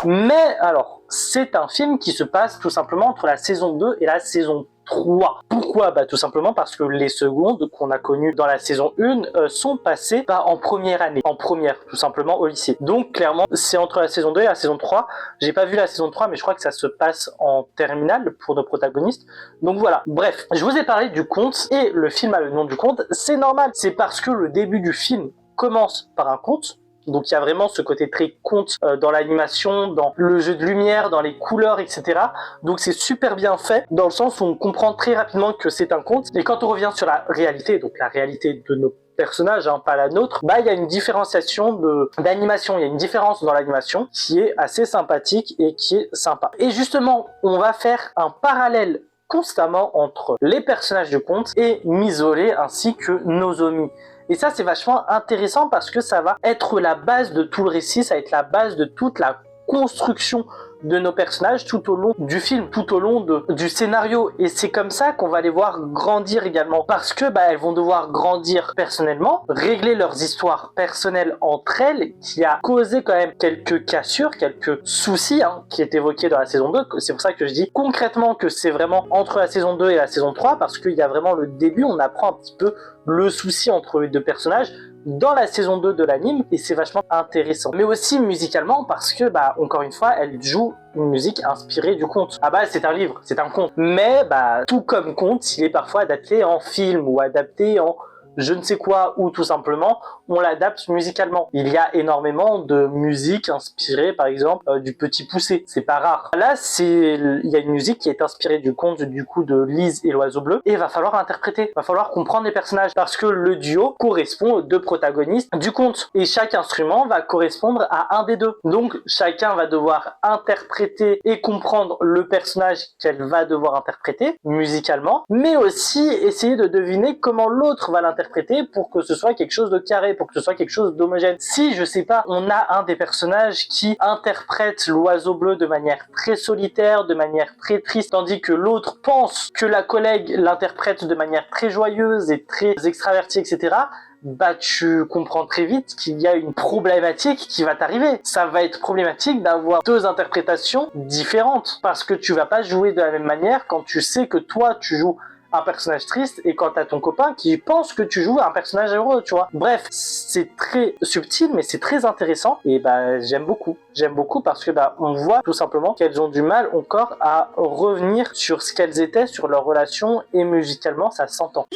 Mais alors, c'est un film qui se passe tout simplement entre la saison 2 et la saison 3. Pourquoi? Tout simplement parce que les secondes qu'on a connues dans la saison 1 sont passées en première année, en première tout simplement au lycée. Donc clairement c'est entre la saison 2 et la saison 3. J'ai pas vu la saison 3 mais je crois que ça se passe en terminale pour nos protagonistes. Donc voilà, bref, je vous ai parlé du conte et le film a le nom du conte, c'est normal. C'est parce que le début du film commence par un conte. Donc il y a vraiment ce côté très conte dans l'animation, dans le jeu de lumière, dans les couleurs, etc. Donc c'est super bien fait, dans le sens où on comprend très rapidement que c'est un conte. Et quand on revient sur la réalité, donc la réalité de nos personnages, pas la nôtre, il y a une différenciation d'animation, il y a une différence dans l'animation qui est assez sympathique et qui est sympa. Et justement, on va faire un parallèle constamment entre les personnages du conte et Misolé ainsi que Nozomi. Et ça, c'est vachement intéressant parce que ça va être la base de tout le récit, ça va être la base de toute la construction de nos personnages tout au long du film, tout au long du scénario. Et c'est comme ça qu'on va les voir grandir également. Parce que elles vont devoir grandir personnellement, régler leurs histoires personnelles entre elles, qui a causé quand même quelques cassures, quelques soucis qui est évoqué dans la saison 2. C'est pour ça que je dis concrètement que c'est vraiment entre la saison 2 et la saison 3, parce qu'il y a vraiment le début, on apprend un petit peu le souci entre les deux personnages dans la saison 2 de l'anime, et c'est vachement intéressant. Mais aussi musicalement, parce que, encore une fois, elle joue une musique inspirée du conte. C'est un livre, c'est un conte. Mais, tout comme conte, il est parfois adapté en film, ou adapté en je ne sais quoi, ou tout simplement, on l'adapte musicalement. Il y a énormément de musique inspirée, par exemple, du Petit Poucet. C'est pas rare. Là, il y a une musique qui est inspirée du conte, du coup, de Lise et l'Oiseau Bleu, et il va falloir interpréter. Il va falloir comprendre les personnages, parce que le duo correspond aux deux protagonistes du conte. Et chaque instrument va correspondre à un des deux. Donc, chacun va devoir interpréter et comprendre le personnage qu'elle va devoir interpréter, musicalement, mais aussi essayer de deviner comment l'autre va l'interpréter pour que ce soit quelque chose de carré, pour que ce soit quelque chose d'homogène. Si, je sais pas, on a un des personnages qui interprète l'Oiseau Bleu de manière très solitaire, de manière très triste, tandis que l'autre pense que la collègue l'interprète de manière très joyeuse et très extravertie, etc., tu comprends très vite qu'il y a une problématique qui va t'arriver. Ça va être problématique d'avoir deux interprétations différentes, parce que tu vas pas jouer de la même manière quand tu sais que toi, tu joues un personnage triste et quand t'as ton copain qui pense que tu joues un personnage heureux, tu vois. Bref, c'est très subtil mais c'est très intéressant et j'aime beaucoup. J'aime beaucoup parce que on voit tout simplement qu'elles ont du mal encore à revenir sur ce qu'elles étaient, sur leur relation, et musicalement ça s'entend.